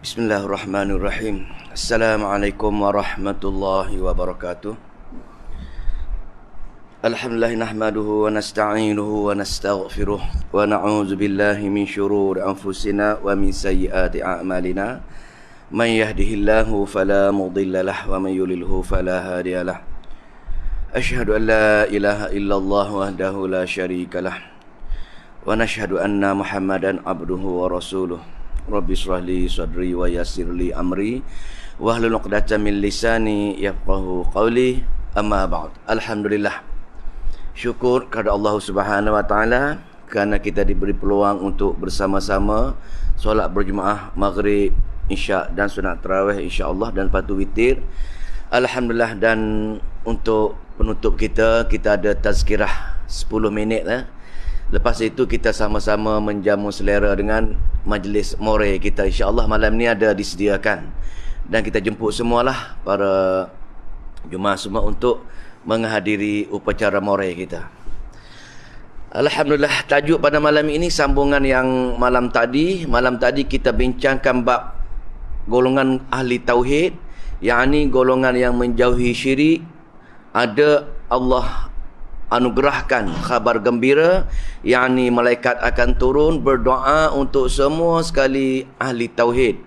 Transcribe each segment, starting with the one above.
Bismillahirrahmanirrahim. Assalamualaikum warahmatullahi wabarakatuh. Alhamdulillah nahmaduhu wa nasta'inuhu wa nastaghfiruh wa na'udzu billahi min syururi anfusina wa min sayyiati a'malina. Man yahdihillahu fala mudilla lahu wa man yudlilhu fala hadiyalah. Asyhadu an la ilaha illallah wahdahu la syarika lah. Wa nashhadu anna Muhammadan abduhu wa rasuluh. Rabbi shrah li sadri wa yassir li amri wahlul 'uqdatam min lisani yafqahu qawli. Amma ba'd. Alhamdulillah. Syukur kepada Allah Subhanahu wa taala kerana kita diberi peluang untuk bersama-sama solat berjemaah maghrib, isyak dan sunat tarawih insya-Allah dan lepas tu witir. Alhamdulillah. Dan untuk penutup kita ada tazkirah 10 minit Lepas itu kita sama-sama menjamu selera dengan majlis more kita. InsyaAllah malam ni ada disediakan. Dan kita jemput semualah para jemaah semua untuk menghadiri upacara more kita. Alhamdulillah, tajuk pada malam ini sambungan yang malam tadi. Malam tadi kita bincangkan bab golongan ahli tauhid, yakni golongan yang menjauhi syirik. Ada Allah anugerahkan khabar gembira, yakni malaikat akan turun berdoa untuk semua sekali ahli tauhid.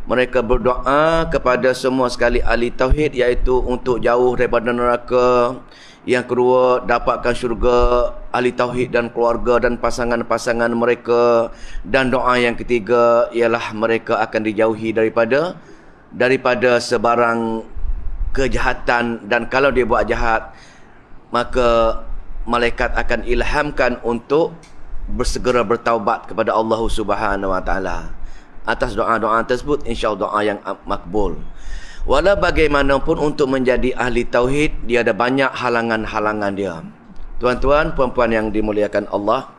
Mereka berdoa kepada semua sekali ahli tauhid, iaitu untuk jauh daripada neraka. Yang kedua, dapatkan syurga ahli tauhid dan keluarga dan pasangan-pasangan mereka. Dan doa yang ketiga ialah mereka akan dijauhi daripada sebarang kejahatan, dan kalau dia buat jahat maka malaikat akan ilhamkan untuk bersegera bertaubat kepada Allah Subhanahu wa taala. Atas doa-doa tersebut insya-Allah doa yang makbul. Walau bagaimanapun untuk menjadi ahli tauhid, dia ada banyak halangan-halangan dia. Tuan-tuan, puan-puan yang dimuliakan Allah,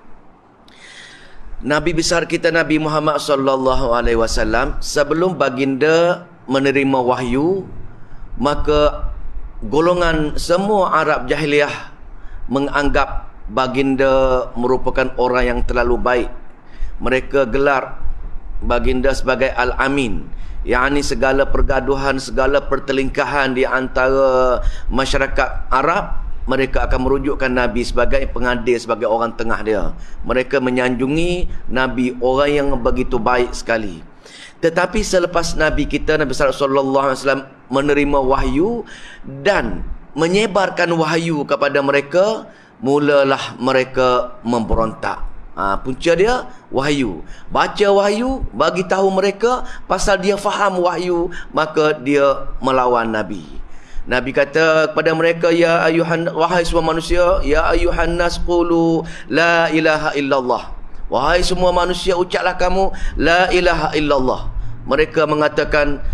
Nabi besar kita Nabi Muhammad sallallahu alaihi wasallam sebelum baginda menerima wahyu, maka golongan semua Arab jahiliyah menganggap baginda merupakan orang yang terlalu baik. Mereka gelar baginda sebagai Al-Amin, yakni segala pergaduhan, segala pertelingkahan di antara masyarakat Arab, mereka akan merujukkan Nabi sebagai pengadil, sebagai orang tengah dia. Mereka menyanjungi Nabi, orang yang begitu baik sekali. Tetapi selepas Nabi kita Nabi sallallahu alaihi wasallam menerima wahyu dan menyebarkan wahyu kepada mereka, mulalah mereka memberontak. Punca dia wahyu. Baca wahyu, bagi tahu mereka, pasal dia faham wahyu, maka dia melawan Nabi. Nabi kata kepada mereka, ya ayuhan, wahai semua manusia, ya ayuhan nas qulu la ilaha illallah. Wahai semua manusia, ucaplah kamu la ilaha illallah. Mereka mengatakan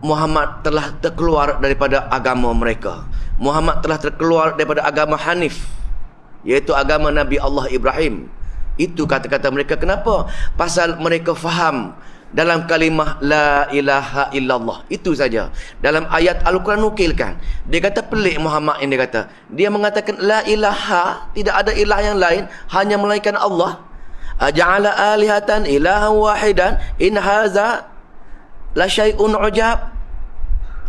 Muhammad telah terkeluar daripada agama mereka. Muhammad telah terkeluar daripada agama Hanif, iaitu agama Nabi Allah Ibrahim. Itu kata-kata mereka. Kenapa? Pasal mereka faham dalam kalimah la ilaha illallah. Itu saja. Dalam ayat Al-Quran nukilkan, dia kata pelik Muhammad ini. Dia kata, dia mengatakan la ilaha, tidak ada ilah yang lain, hanya melainkan Allah. Aja'ala alihatan ilahan wahidan in haza la syai'un ujab.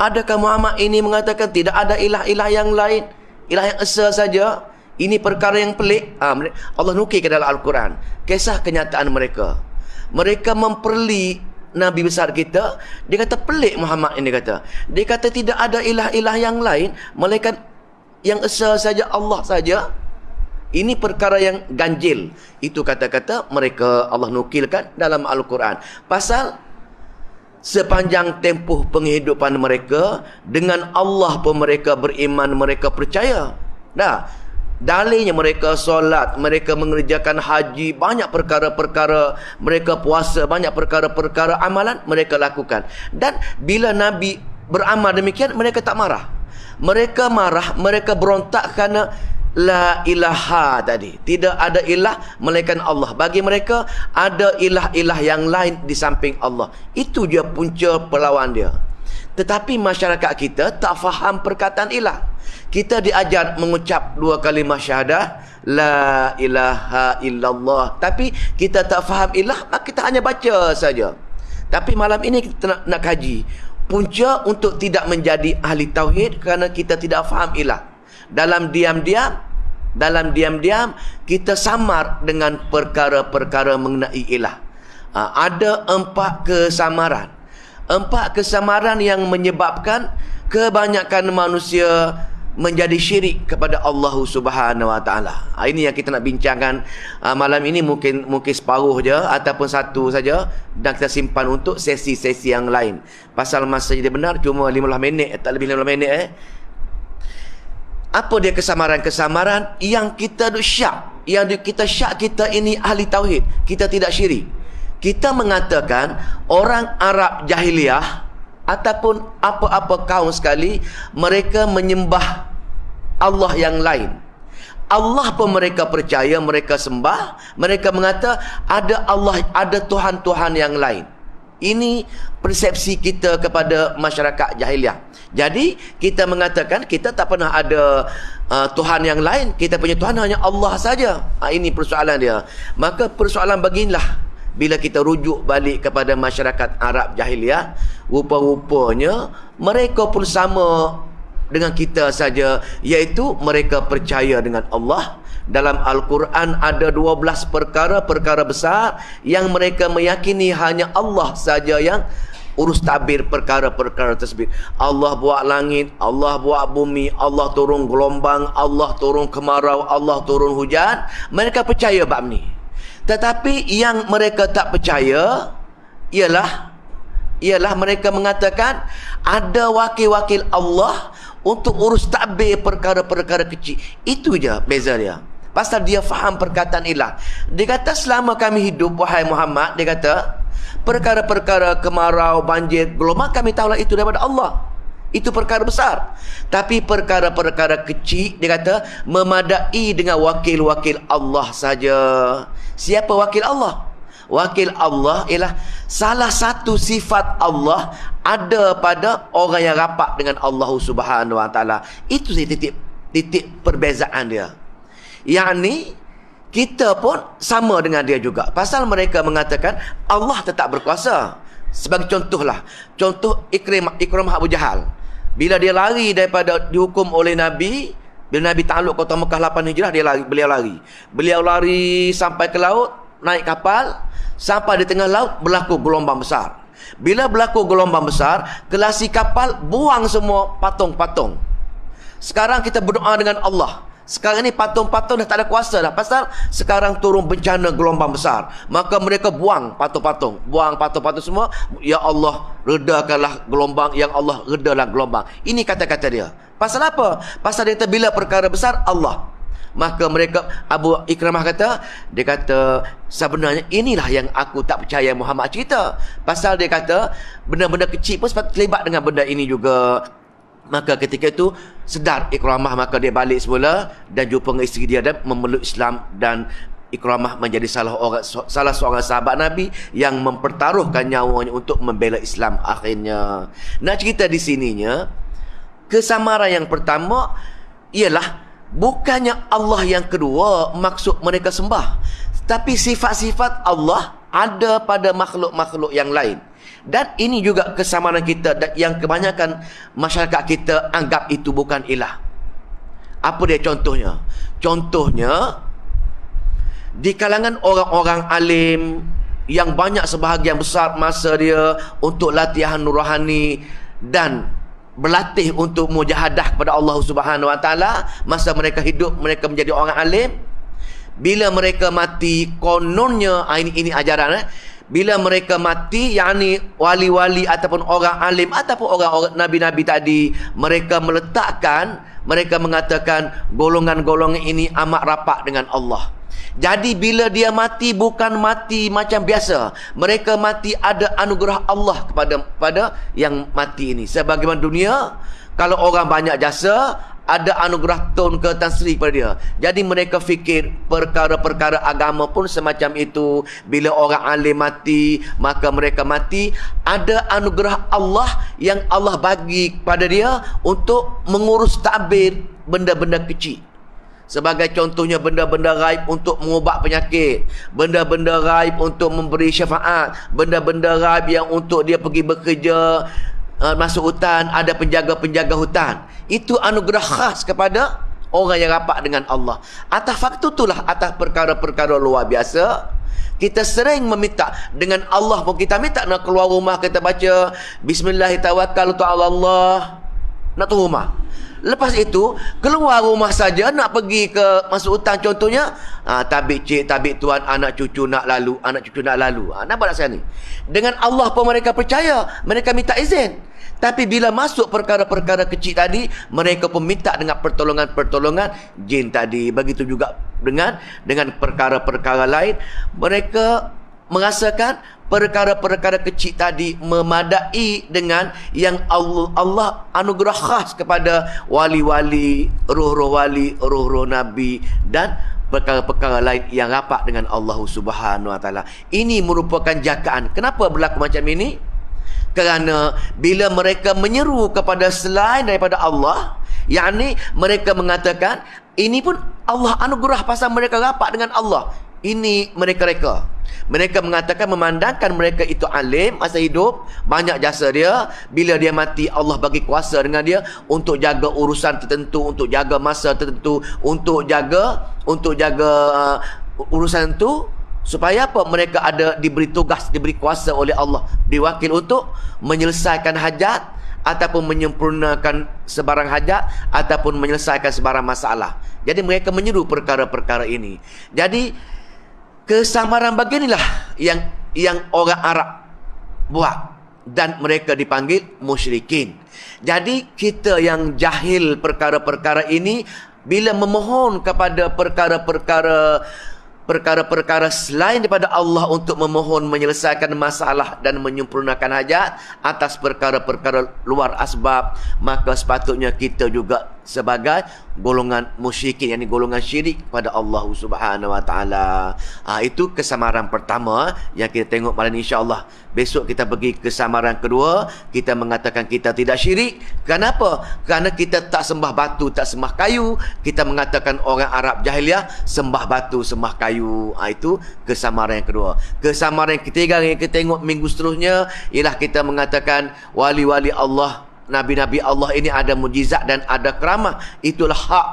Adakah Muhammad ini mengatakan tidak ada ilah-ilah yang lain, ilah yang esa saja? Ini perkara yang pelik. Allah nukil ke dalam Al-Quran kisah kenyataan mereka. Mereka memperli Nabi besar kita. Dia kata pelik Muhammad ini. Dia kata tidak ada ilah-ilah yang lain, melainkan yang esa saja, Allah saja. Ini perkara yang ganjil. Itu kata-kata mereka, Allah nukilkan dalam Al-Quran. Pasal sepanjang tempoh penghidupan mereka, dengan Allah pun mereka beriman, mereka percaya. Dalilnya mereka solat, mereka mengerjakan haji, banyak perkara-perkara, mereka puasa, banyak perkara-perkara amalan mereka lakukan. Dan bila Nabi beramal demikian, mereka tak marah. Mereka marah, mereka berontak kerana la ilaha tadi. Tidak ada ilah melainkan Allah. Bagi mereka ada ilah-ilah yang lain di samping Allah. Itu dia punca perlawan dia. Tetapi masyarakat kita tak faham perkataan ilah. Kita diajar mengucap 2 kalimah syahadah, la ilaha illallah, tapi kita tak faham ilah, maka kita hanya baca saja. Tapi malam ini kita nak kaji punca untuk tidak menjadi ahli tauhid kerana kita tidak faham ilah. Dalam diam-diam kita samar dengan perkara-perkara mengenai ilah. Ada 4 kesamaran. 4 kesamaran yang menyebabkan kebanyakan manusia menjadi syirik kepada Allah Subhanahu Wa Taala. Ini yang kita nak bincangkan malam ini, mungkin separuh je ataupun satu saja, dan kita simpan untuk sesi-sesi yang lain. Pasal masa jadi benar cuma 15 minit, tak lebih 15 minit Apa dia kesamaran-kesamaran yang kita syak, kita ini ahli tauhid, kita tidak syirik. Kita mengatakan orang Arab jahiliyah ataupun apa-apa kaum sekali, mereka menyembah Allah yang lain. Allah pun mereka percaya, mereka sembah, mereka mengata ada Allah, ada Tuhan-Tuhan yang lain. Ini persepsi kita kepada masyarakat jahiliah. Jadi kita mengatakan kita tak pernah ada Tuhan yang lain, kita punya Tuhan hanya Allah saja. Ini persoalan dia. Maka persoalan beginilah, bila kita rujuk balik kepada masyarakat Arab jahiliah, rupa-rupanya mereka pun sama dengan kita saja, iaitu mereka percaya dengan Allah. Dalam Al-Quran ada 12 perkara besar yang mereka meyakini hanya Allah saja yang urus tabir perkara-perkara tersebut. Allah buat langit, Allah buat bumi, Allah turun gelombang, Allah turun kemarau, Allah turun hujan. Mereka percaya bab ni. Tetapi yang mereka tak percaya ialah mereka mengatakan ada wakil-wakil Allah untuk urus takbir perkara-perkara kecil. Itu je beza dia. Pasal dia faham perkataan ilah. Dia kata selama kami hidup, wahai Muhammad, dia kata perkara-perkara kemarau, banjir, gelombang, kami tahulah itu daripada Allah. Itu perkara besar. Tapi perkara-perkara kecil, dia kata, memadai dengan wakil-wakil Allah saja. Siapa wakil Allah? Wakil Allah ialah salah satu sifat Allah ada pada orang yang rapat dengan Allah Subhanahu Wa Taala. Itu titik perbezaan dia. Yakni kita pun sama dengan dia juga. Pasal mereka mengatakan Allah tetap berkuasa. Sebagai contohlah, contoh Ikrimah Abu Jahal. Bila dia lari daripada dihukum oleh Nabi, bila Nabi takluk kota Mekah 8 Hijrah, beliau lari sampai ke laut, naik kapal, sampai di tengah laut berlaku gelombang besar. Bila berlaku gelombang besar, kelasi kapal buang semua patung-patung. Sekarang kita berdoa dengan Allah. Sekarang ni patung-patung dah tak ada kuasa dah. Pasal sekarang turun bencana gelombang besar. Maka mereka buang patung-patung. Buang patung-patung semua. Ya Allah, redakanlah gelombang. Ya Allah, redalah gelombang. Ini kata-kata dia. Pasal apa? Pasal dia kata bila perkara besar, Allah. Maka mereka, Abu Ikramah kata, dia kata, sebenarnya inilah yang aku tak percaya Muhammad cerita. Pasal dia kata, benda-benda kecil pun sepatutnya terlibat dengan benda ini juga. Maka ketika itu sedar Ikramah, maka dia balik semula dan jumpa dengan isteri dia dan memeluk Islam, dan Ikramah menjadi salah seorang sahabat Nabi yang mempertaruhkan nyawanya untuk membela Islam akhirnya. Nak cerita di sininya, kesamaran yang pertama ialah bukannya Allah yang kedua maksud mereka sembah, tapi sifat-sifat Allah ada pada makhluk-makhluk yang lain. Dan ini juga kesamaran kita yang kebanyakan masyarakat kita anggap itu bukan ilah. Apa dia contohnya? Contohnya, di kalangan orang-orang alim yang banyak sebahagian besar masa dia untuk latihan nurani dan berlatih untuk mujahadah kepada Allah Subhanahu Wa Taala, masa mereka hidup mereka menjadi orang alim. Bila mereka mati, kononnya ini ajaran bila mereka mati, yakni wali-wali ataupun orang alim ataupun orang-orang nabi-nabi tadi, mereka mengatakan golongan-golongan ini amat rapat dengan Allah. Jadi bila dia mati, bukan mati macam biasa. Mereka mati ada anugerah Allah kepada yang mati ini. Sebagaimana dunia, kalau orang banyak jasa, ada anugerah Tun ke Tan Sri pada dia. Jadi mereka fikir perkara-perkara agama pun semacam itu. Bila orang alim mati, maka mereka mati ada anugerah Allah yang Allah bagi kepada dia untuk mengurus takbir benda-benda kecil. Sebagai contohnya benda-benda gaib untuk mengubah penyakit, benda-benda gaib untuk memberi syafaat, benda-benda gaib yang untuk dia pergi bekerja, masuk hutan, ada penjaga-penjaga hutan. Itu anugerah khas kepada orang yang rapat dengan Allah. Atas faktor itulah, atas perkara-perkara luar biasa, kita sering meminta dengan Allah pun. Kita minta nak keluar rumah, kita baca Bismillahirrahmanirrahim, Allah, nak tu rumah. Lepas itu, keluar rumah saja nak pergi ke masuk hutan contohnya, tabik cik, tabik tuan, anak cucu nak lalu, anak cucu nak lalu. Nampak tak saya ni? Dengan Allah pun mereka percaya, mereka minta izin. Tapi bila masuk perkara-perkara kecil tadi, mereka pun minta dengan pertolongan-pertolongan jin tadi. Begitu juga dengan perkara-perkara lain, mereka merasakan perkara-perkara kecil tadi memadai dengan yang Allah anugerah khas kepada wali-wali, roh-roh wali, roh-roh nabi dan perkara-perkara lain yang rapat dengan Allah Subhanahu Wa Taala. Ini merupakan jagaan. Kenapa berlaku macam ini? Kerana bila mereka menyeru kepada selain daripada Allah, yakni mereka mengatakan ini pun Allah anugerah pasal mereka rapat dengan Allah. Ini mereka-reka. Mereka mengatakan, memandangkan mereka itu alim masa hidup, banyak jasa dia. Bila dia mati, Allah bagi kuasa dengan dia untuk jaga urusan tertentu, untuk jaga masa tertentu, untuk jaga urusan itu. Supaya apa? Mereka ada diberi tugas, diberi kuasa oleh Allah, diwakil untuk menyelesaikan hajat, ataupun menyempurnakan sebarang hajat, ataupun menyelesaikan sebarang masalah. Jadi mereka menyeru perkara-perkara ini. Jadi kesamaran beginilah yang orang Arab buat, dan mereka dipanggil musyrikin. Jadi kita yang jahil perkara-perkara ini, bila memohon kepada perkara-perkara selain daripada Allah untuk memohon menyelesaikan masalah dan menyempurnakan hajat atas perkara-perkara luar asbab, maka sepatutnya kita juga sebagai golongan musyrikin, yakni golongan syirik pada Allah Subhanahu Wa Taala. Itu kesamaran pertama yang kita tengok malam ini, insya-Allah. Besok kita pergi kesamaran kedua, kita mengatakan kita tidak syirik. Kenapa? Kerana kita tak sembah batu, tak sembah kayu. Kita mengatakan orang Arab jahiliah sembah batu, sembah kayu. Itu kesamaran yang kedua. Kesamaran yang ketiga yang kita tengok minggu seterusnya ialah kita mengatakan wali-wali Allah, Nabi-Nabi Allah ini ada mujizat dan ada keramah. Itulah hak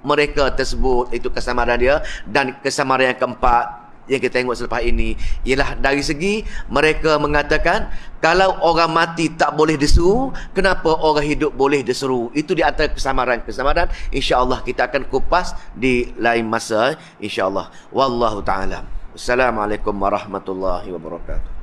mereka tersebut. Itu kesamaran dia. Dan kesamaran yang keempat yang kita tengok selepas ini ialah dari segi mereka mengatakan kalau orang mati tak boleh diseru, kenapa orang hidup boleh diseru? Itu di antara kesamaran-kesamaran. InsyaAllah kita akan kupas di lain masa, InsyaAllah. Wallahu ta'ala. Assalamualaikum warahmatullahi wabarakatuh.